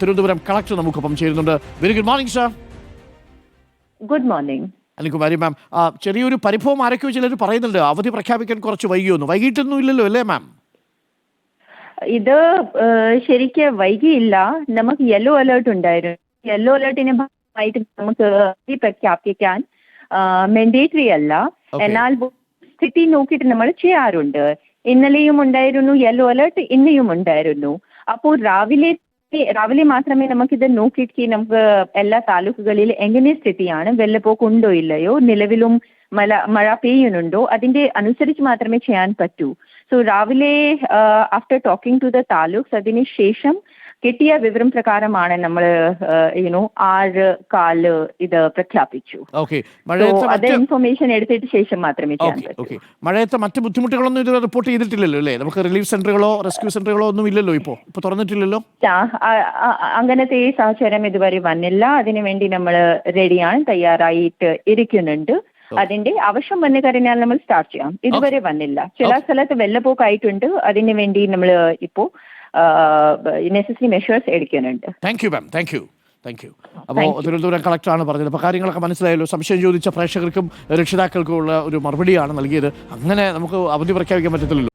Thiruvananthapuram collector നമുക്കൊപ്പം ചേരുന്നുണ്ട്. Very good morning sir. Good morning Anilkumari ma'am, ചെറിയൊരു പരിഭവം ആരൊക്കെയോ ചിലർ പറയുന്നുണ്ട്, അവധി പ്രഖ്യാപിക്കാൻ കുറച്ച് വൈകിയൊന്നു. വൈകിട്ടൊന്നും ഇല്ലല്ലോ അല്ലേ മാം? ഇത് ശരിക്ക് വൈകിയില്ല. നമുക്ക് യെല്ലോ അലേർട്ട് ഉണ്ടായിരുന്നു. യെല്ലോ അലേർട്ടിന്റെ ഭാഗമായിട്ട് നമുക്ക് അവധി പ്രഖ്യാപിക്കാൻ മാൻഡേറ്ററി അല്ല. എന്നാൽ സ്ഥിതി നോക്കിയിട്ട് നമ്മൾ ചെയ്യാറുണ്ട്. ഇന്നലെയും ഉണ്ടായിരുന്നു യെല്ലോ അലേർട്ട്, ഇന്നയും ഉണ്ടായിരുന്നു. അപ്പോൾ രാവിലെ മാത്രമേ നമുക്കിത് നോക്കിയിട്ട് നമുക്ക് എല്ലാ താലൂക്കുകളിൽ എങ്ങനെ സ്ഥിതിയാണ്, വെള്ളപ്പൊക്കം ഉണ്ടോ ഇല്ലയോ, നിലവിലും മഴ പെയ്യുന്നുണ്ടോ, അതിന്റെ അനുസരിച്ച് മാത്രമേ ചെയ്യാൻ പറ്റൂ. സോ രാവിലെ ആഫ്റ്റർ ടോക്കിംഗ് ടു ദ താലൂക്സ് അതിനുശേഷം കിട്ടിയ വിവരം പ്രകാരമാണ് നമ്മൾ 6:15 ഇത് പ്രഖ്യാപിച്ചു. അത് ഇൻഫർമേഷൻ എടുത്തിട്ട് ശേഷം മാത്രമേ ചെയ്യാൻ പറ്റൂ. മഴയത്തെ മറ്റ് ബുദ്ധിമുട്ടുകളൊന്നും ഇതുവരെ റിപ്പോർട്ട് ചെയ്തിട്ടില്ലല്ലോ അല്ലേ? നമുക്ക് റിലീഫ് സെന്ററുകളോ റെസ്ക്യൂ സെന്ററുകളോ ഒന്നും ഇല്ലല്ലോ, ഇപ്പൊ തുറന്നിട്ടില്ലല്ലോ. അങ്ങനത്തെ സാഹചര്യം ഇതുവരെ വന്നില്ല. അതിനുവേണ്ടി നമ്മൾ റെഡിയാണ്, തയ്യാറായിട്ട് ഇരിക്കുന്നുണ്ട്. അതിന്റെ ആവശ്യം വന്നു കഴിഞ്ഞാൽ നമ്മൾ സ്റ്റാർട്ട് ചെയ്യാം. ഇതുവരെ വന്നില്ല. ചില സ്ഥലത്ത് വെള്ളപ്പൊക്കമായിട്ടുണ്ട്. അതിനു വേണ്ടി നമ്മൾ ഇപ്പോ നെസസറി മെഷേഴ്സ് എടുക്കുന്നുണ്ട്. Thank you ma'am, thank you. അപ്പോൾ തിരുവനന്തപുരം കളക്ടറാണ് പറഞ്ഞത്. അപ്പോൾ കാര്യങ്ങളൊക്കെ മനസ്സിലായല്ലോ. സംശയം ചോദിച്ച പ്രേക്ഷകർക്കും രക്ഷിതാക്കൾക്കും ഉള്ള ഒരു മറുപടിയാണ് നൽകിയത്. അങ്ങനെ നമുക്ക് അവധി പ്രഖ്യാപിക്കാൻ പറ്റത്തില്ലല്ലോ.